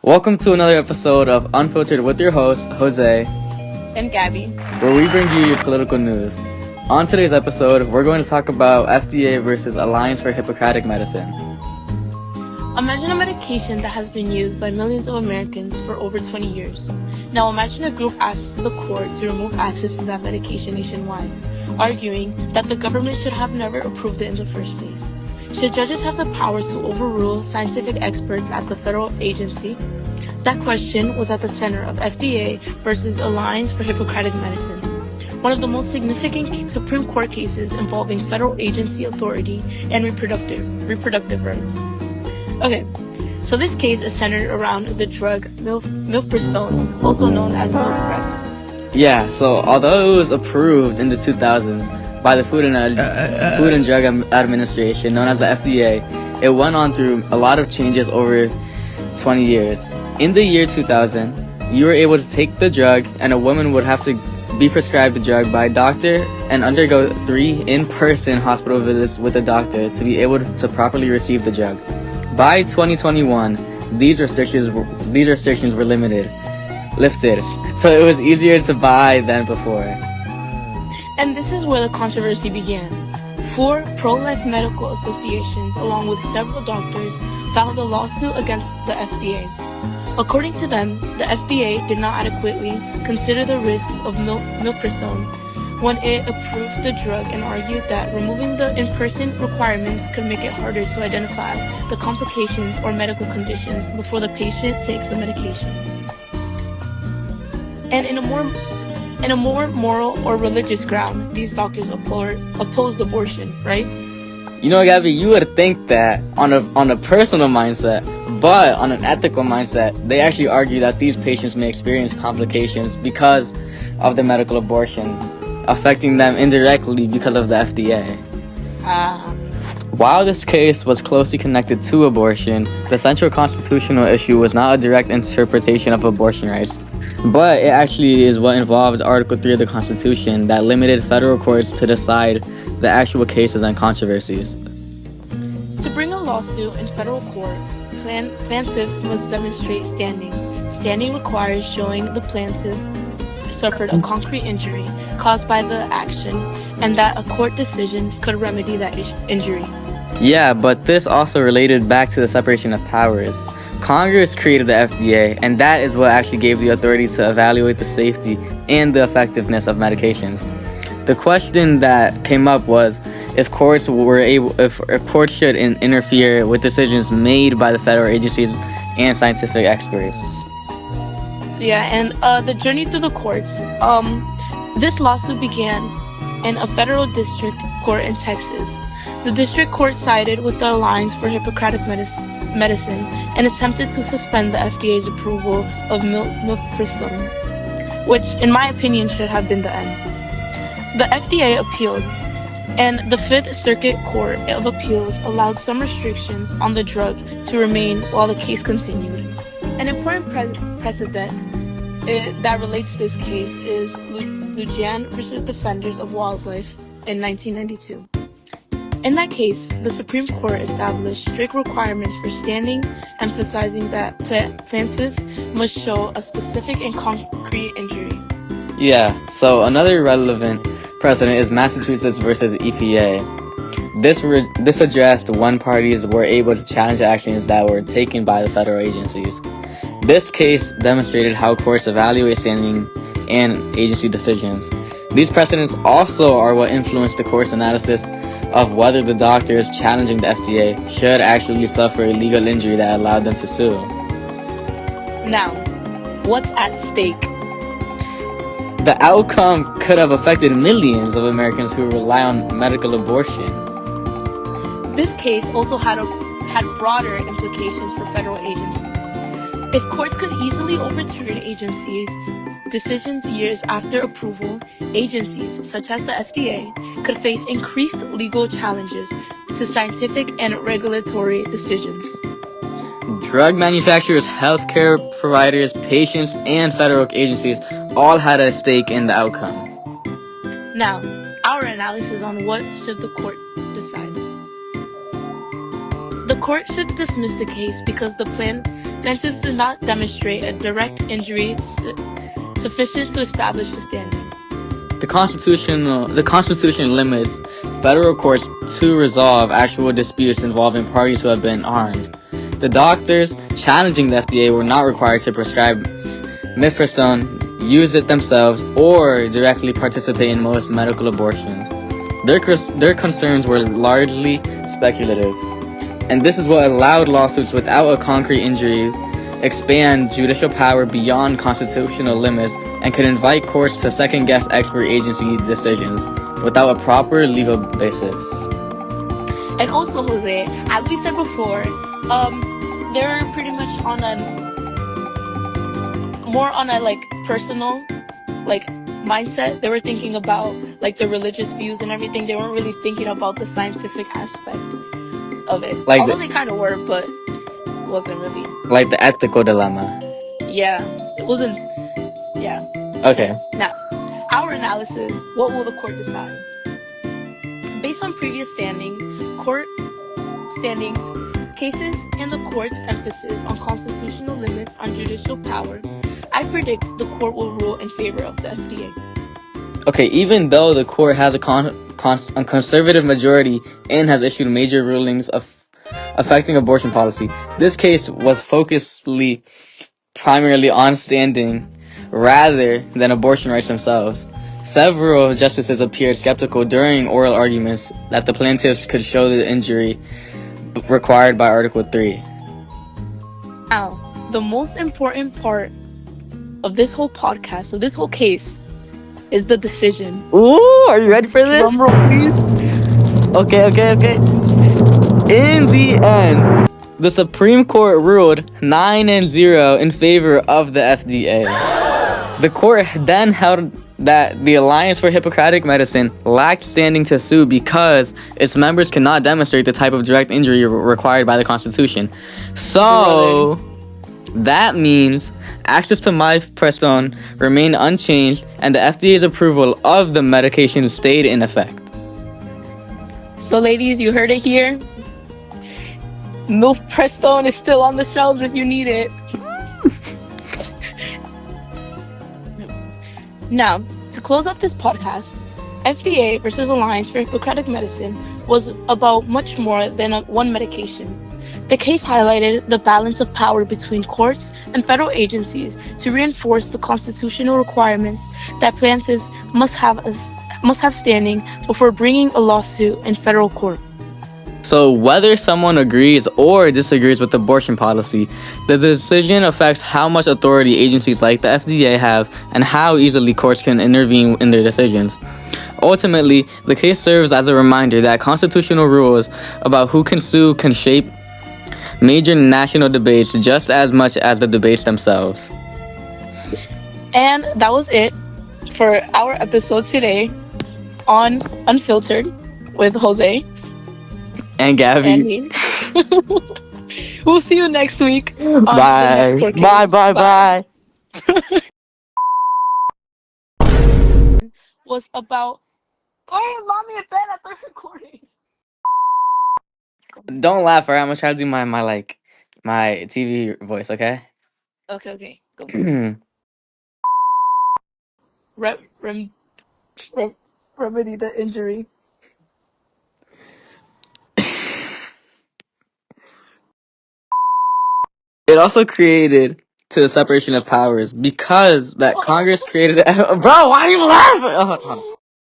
Welcome to another episode of Unfiltered with your host, Jose, and Gabby, where we bring you your political news. On today's episode, we're going to talk about FDA versus Alliance for Hippocratic Medicine. Imagine a medication that has been used by millions of Americans for over 20 years. Now imagine a group asks the court to remove access to that medication nationwide, arguing that the government should have never approved it in the first place. Should judges have the power to overrule scientific experts at the federal agency? That question was at the center of FDA versus Alliance for Hippocratic Medicine, one of the most significant Supreme Court cases involving federal agency authority and reproductive rights. Okay, so this case is centered around the drug mifepristone, also known as Mifeprex. Yeah, so although it was approved in the 2000s by the Food and Drug Administration, known as the FDA, it went on through a lot of changes over 20 years. In the year 2000, you were able to take the drug, and a woman would have to be prescribed the drug by a doctor and undergo 3 in-person hospital visits with a doctor to be able to properly receive the drug. By 2021, these restrictions were lifted, so it was easier to buy than before. And this is where the controversy began. 4 pro-life medical associations, along with several doctors, filed a lawsuit against the FDA. According to them, the FDA did not adequately consider the risks of mifepristone when it approved the drug and argued that removing the in-person requirements could make it harder to identify the complications or medical conditions before the patient takes the medication. And in a more moral or religious ground, these doctors opposed abortion, right? You know, Gabby, you would think that on a personal mindset, but on an ethical mindset, they actually argue that these patients may experience complications because of the medical abortion, affecting them indirectly because of the FDA. While this case was closely connected to abortion, the central constitutional issue was not a direct interpretation of abortion rights, but it actually is what involved Article 3 of the Constitution that limited federal courts to decide the actual cases and controversies. To bring a lawsuit in federal court, plaintiffs must demonstrate standing. Standing requires showing the plaintiff suffered a concrete injury caused by the action and that a court decision could remedy that injury. Yeah, but this also related back to the separation of powers. Congress created the FDA, and that is what actually gave the authority to evaluate the safety and the effectiveness of medications. The question that came up was if courts should interfere with decisions made by the federal agencies and scientific experts. Yeah, and the journey through the courts. This lawsuit began in a federal district court in Texas. The district court sided with the Alliance for Hippocratic Medicine and attempted to suspend the FDA's approval of mifepristone, which, in my opinion, should have been the end. The FDA appealed, and the Fifth Circuit Court of Appeals allowed some restrictions on the drug to remain while the case continued. An important precedent that relates to this case is Lujan versus Defenders of Wildlife in 1992. In that case, the Supreme Court established strict requirements for standing, emphasizing that plaintiffs must show a specific and concrete injury. Yeah, so another relevant precedent is Massachusetts versus EPA. This addressed when parties were able to challenge actions that were taken by the federal agencies. This case demonstrated how courts evaluate standing and agency decisions. These precedents also are what influenced the court's analysis of whether the doctors challenging the FDA should actually suffer a legal injury that allowed them to sue. Now, what's at stake? The outcome could have affected millions of Americans who rely on medical abortion. This case also had broader implications for federal agencies. If courts could easily overturn agencies' decisions years after approval, agencies such as the FDA could face increased legal challenges to scientific and regulatory decisions. Drug manufacturers, healthcare providers, patients, and federal agencies all had a stake in the outcome. Now, our analysis on what should the court decide. The court should dismiss the case because the plaintiffs did not demonstrate a direct injury sufficient to establish the standing. The Constitution limits federal courts to resolve actual disputes involving parties who have been harmed. The doctors challenging the FDA were not required to prescribe mifepristone, use it themselves, or directly participate in most medical abortions. Their concerns were largely speculative, and this is what allowed lawsuits without a concrete injury expand judicial power beyond constitutional limits and could invite courts to second-guess expert agency decisions without a proper legal basis. And also, Jose, as we said before, they're pretty much on a personal mindset. They were thinking about the religious views and everything. They weren't really thinking about the scientific aspect of it. Although they kind of were, but it wasn't really. Like the ethical dilemma. Yeah, it wasn't. Yeah. Okay. Now, our analysis. What will the court decide? Based on previous court standings, cases, and the court's emphasis on constitutional limits on judicial power, I predict the court will rule in favor of the FDA. Okay, even though the court has a conservative majority and has issued major rulings affecting abortion policy, this case was focusedly primarily on standing rather than abortion rights themselves. Several justices appeared skeptical during oral arguments that the plaintiffs could show the injury required by Article 3. Now, the most important part of this whole podcast, of this whole case, is the decision. Ooh, are you ready for this? Drum roll, please. Okay. In the end, the Supreme Court ruled 9-0 in favor of the FDA. The court then held that the Alliance for Hippocratic Medicine lacked standing to sue because its members cannot demonstrate the type of direct injury required by the Constitution. So that means access to mifepristone remained unchanged and the FDA's approval of the medication stayed in effect. So ladies, you heard it here. Mifepristone is still on the shelves if you need it. Now, to close off this podcast, FDA versus Alliance for Hippocratic Medicine was about much more than one medication. The case highlighted the balance of power between courts and federal agencies to reinforce the constitutional requirements that plaintiffs must have standing before bringing a lawsuit in federal court. So whether someone agrees or disagrees with abortion policy, the decision affects how much authority agencies like the FDA have and how easily courts can intervene in their decisions. Ultimately, the case serves as a reminder that constitutional rules about who can sue can shape major national debates just as much as the debates themselves. And that was it for our episode today on Unfiltered with Jose and Gabby. And me. We'll see you next week. Bye. Bye. Was about. Oh, mommy in bed at the recording. Don't laugh, alright? I'm gonna try to do my TV voice, okay? Okay. Go. Remedy the injury. It also created to the separation of powers because that Congress created. Bro, why are you laughing? Oh,